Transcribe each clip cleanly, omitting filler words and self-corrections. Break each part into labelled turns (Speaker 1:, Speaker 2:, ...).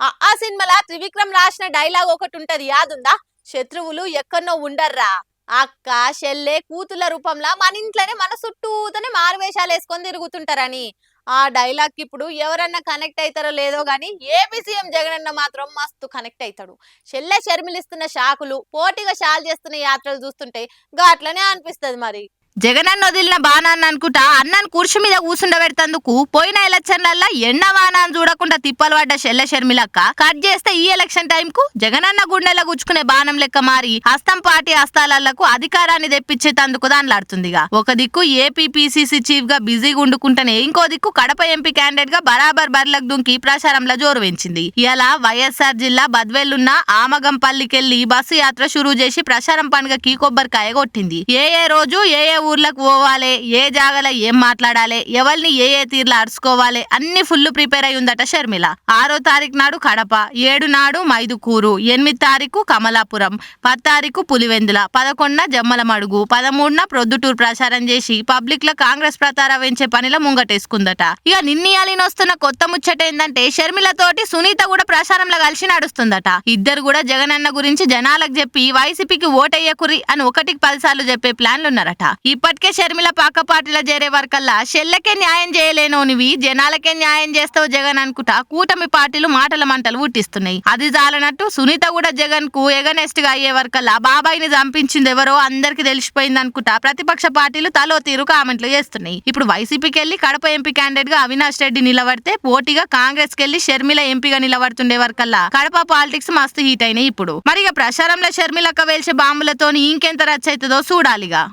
Speaker 1: ఆ సినిమాలో త్రివిక్రమ్ రాసిన డైలాగ్ ఒకటి ఉంటది యాదుందా? శత్రువులు ఎక్కడనో ఉండర్రా, అక్క చెల్లె కూతుల రూపంలో మన ఇంట్లోనే మన చుట్టూతోనే మారువేషాలు వేసుకొని తిరుగుతుంటారని. ఆ డైలాగ్ ఇప్పుడు ఎవరన్నా కనెక్ట్ అవుతారో లేదో గానీ ఏపీ సీఎం జగనన్న మాత్రం మస్తు కనెక్ట్ అవుతాడు. చెల్లె షర్మిలిస్తున్న షాకులు, పోటీగా షాల్ చేస్తున్న యాత్రలు చూస్తుంటే గాట్లనే అనిపిస్తుంది మరి.
Speaker 2: జగనన్న వదిలిన బాణాన్ని అనుకుంటా అన్నను కుర్చీ మీద కూసుండబెడతందుకు పోయిన ఎలక్షన్లల్లా ఎండ వానాన్ని చూడకుండా తిప్పలు పడ్డ చెల్లె షర్మిలక్క కట్ చేస్తే ఈ ఎలక్షన్ టైం కు జగనన్న గుండెలో గుచ్చుకునే బాణం లెక్క మారి హస్తం పార్టీ హస్తాలకు అధికారాన్ని తెప్పించేతందుకు దానిలాడుతుందిగా. ఒక దిక్కు ఏపీ పిసిసి చీఫ్ గా బిజీగా ఉండుకుంటేనే ఇంకో దిక్కు కడప ఎంపీ క్యాండిడేట్ గా బరాబర్ బర్లకు దుంకి ప్రచారంలో జోరు పెంచింది. ఇలా వైఎస్ఆర్ జిల్లా బద్వేలున్న ఆమగంపల్లికెళ్లి బస్సు యాత్ర షురూ చేసి ప్రచారం పండుగకి కొబ్బరికాయ కొట్టింది. ఏ రోజు ఏ ఊర్లకు పోవాలి, ఏ జాగలో ఏం మాట్లాడాలి, ఎవరిని ఏ తీర్లు అరుచుకోవాలి అన్ని ఫుల్ ప్రిపేర్ అయి ఉందట షర్మిల. 6వ తారీఖు నాడు కడప, 7 నాడు మైదుకూరు, 8 తారీఖు కమలాపురం, 10 తారీఖు పులివెందుల, 11న జమ్మలమడుగు, 13న ప్రొద్దుటూరు ప్రచారం చేసి పబ్లిక్ లో కాంగ్రెస్ ప్రతార వెంచే పనిలో ముంగటేసుకుందట. ఇక నిన్నయాలిన వస్తున్న కొత్త ముచ్చట ఏందంటే షర్మిల తోటి సునీత కూడా ప్రచారంలో కలిసి నడుస్తుందట. ఇద్దరు కూడా జగనన్న గురించి జనాలకు చెప్పి వైసీపీకి ఓటయ్యకురి అని 1కి 10 సార్లు చెప్పే ప్లాన్లు ఉన్నారట. ఇప్పటికే షర్మిల పాక పార్టీలో చేరే వరకల్లా చెల్లెకే న్యాయం చేయలేనోనివి జనాలకే న్యాయం చేస్తావు జగన్ అనుకుంటా కూటమి పార్టీలు మాటల మంటలు పుట్టిస్తున్నాయి. అది చాలనట్టు సునీత కూడా జగన్ కు ఎగనెస్ట్ గా అయ్యే వరకల్లా బాబాయిని చంపించింది ఎవరో అందరికి తెలిసిపోయింది అనుకుంటా ప్రతిపక్ష పార్టీలు తలో తీరు కామెంట్లు చేస్తున్నాయి. ఇప్పుడు వైసీపీకి వెళ్లి కడప ఎంపీ క్యాండిడేట్ గా అవినాష్ రెడ్డి నిలబడితే పోటీగా కాంగ్రెస్ కి వెళ్లి షర్మిల ఎంపీగా నిలబడుతుండే వరకల్లా కడప పాలిటిక్స్ మస్తు హీట్ అయినాయి. ఇప్పుడు మరిగా ప్రచారంలో షర్మిలక్క వేల్చే బాంబులతోని ఇంకెంత రచ్చ అవుతుందో చూడాలిగా.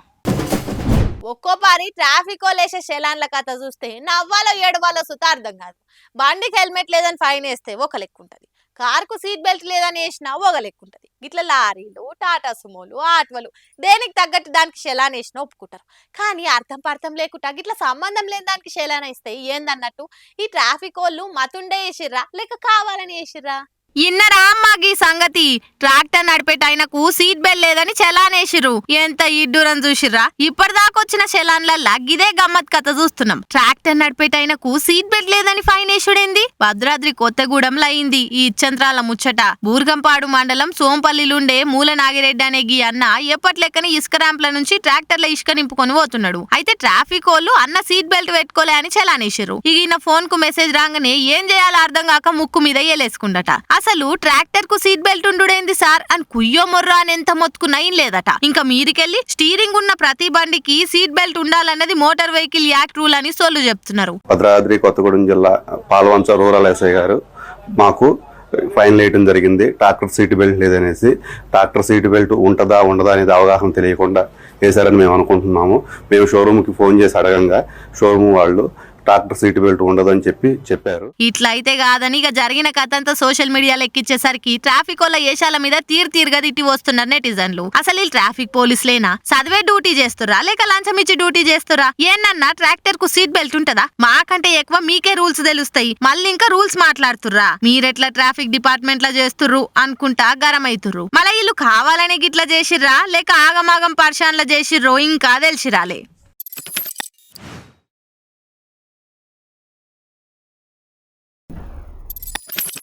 Speaker 1: ఒక్కోపారి ట్రాఫిక్ లేసే శలాన్ల కథ చూస్తే నవ్వాలో ఏడవాలో సుత అర్థం కాదు. బండికి హెల్మెట్ లేదని ఫైన్ వేస్తే ఒక లెక్క ఉంటుంది, కారుకు సీట్ బెల్ట్ లేదని వేసినా ఒక లెక్క ఉంటుంది. ఇట్లా లారీలు, టాటా సుమోలు, ఆటోలు దేనికి తగ్గట్టు దానికి శలాన్ వేసినా ఒప్పుకుంటారు. కానీ అర్థం లేకుండా ఇట్లా సంబంధం లేని దానికి శలాన్ వేస్తే ఏందన్నట్టు ఈ ట్రాఫిక్ వాళ్ళు మతుండే వేసిర్రా లేక కావాలని వేసిర్రా?
Speaker 2: ఇన్నరా అమ్మాగి సంగతి. ట్రాక్టర్ నడిపేట ఆయనకు సీట్ బెల్ట్ లేదని చలానేసిరు. ఎంత ఇడ్డూరం చూసిర్రా. ఇప్పటిదాకొచ్చిన చలాన్లల్లా గిదే గమ్మత్ కథ చూస్తున్నాం. ట్రాక్టర్ నడిపేట ఆయనకు సీట్ బెల్ట్ లేదని ఫైన్ వేసుడేంది? భద్రాద్రి కొత్తగూడెంలో అయింది ఈ ఇచ్చంత్రాల ముచ్చట. బూర్గంపాడు మండలం సోంపల్లిలుండే మూల నాగిరెడ్డి అనే గీ అన్న ఎప్పట్లెక్కని ఇసుక ర్యాంప్ల నుంచి ట్రాక్టర్ల ఇసుక నింపుకొని పోతున్నాడు. అయితే ట్రాఫిక్ వాళ్ళు అన్న సీట్ బెల్ట్ పెట్టుకోలే అని చలానేసిరు. ఇక ఈయన ఫోన్ కు మెసేజ్ రాగానే ఏం చేయాలో అర్థం కాక ముక్కు మీద ఏలేసుకుండట. అసలు ట్రాక్టర్ కు సీట్ బెల్ట్ ఉండుడేంది సార్ అని కుయ్యో మొర్రో అని ఎంత మొత్తుకున్నా ఏం లేదట. ఇంకా మీరికెళ్ళి స్టీరింగ్ ఉన్న ప్రతి బండికి సీట్ బెల్ట్ ఉండాలన్నది మోటార్ వెహికల్ యాక్ట్ రూల్ అని సోళ్ళు చెప్తున్నారు.
Speaker 3: భద్రాద్రి కొత్తగూడెం జిల్లా పాల్వంచ రూరల్ ఎస్ఐ గారు మాకు ఫైన్ వేయడం జరిగింది. ట్రాక్టర్ సీట్ బెల్ట్ లేదనేసి. ట్రాక్టర్ సీట్ బెల్ట్ ఉంటుందా ఉండదా అనేది అవగాహన తెలియకుండా వేశారని మేము అనుకుంటున్నాము. మేము షోరూమ్కి ఫోన్ చేసి అడగంగా షోరూమ్ వాళ్ళు ట్రాక్టర్ సీట్ బెల్ట్ ఉండదని చెప్పారు.
Speaker 2: ఇట్లా అయితే కాదని ఇక జరిగిన కథ అంతా సోషల్ మీడియాలో ఎక్కించేసరికి ట్రాఫిక్ వాళ్ళ ఏషాల మీద తీరుగా తిట్టి వస్తున్నారు నెటిజన్లు. అసలు ఈ ట్రాఫిక్ పోలీసులేనా, చదివే డ్యూటీ చేస్తురా లేక లంచం ఇచ్చి డ్యూటీ చేస్తురా? ఏనన్నా ట్రాక్టర్ కు సీట్ బెల్ట్ ఉంటదా? మాకంటే ఎక్కువ మీకే రూల్స్ తెలుస్తాయి, మళ్ళీ ఇంకా రూల్స్ మాట్లాడుతుర్రా. మీరెట్లా ట్రాఫిక్ డిపార్ట్మెంట్ లా చేస్తుర్రు అనుకుంటా గరం అవుతుర్రు. మళ్ళీ వీళ్ళు కావాలనే గిట్లా చేసిర్రా లేక ఆగమాగం పరిశాన్లా చేసిర్రో ఇంకా తెలిసిరాలే.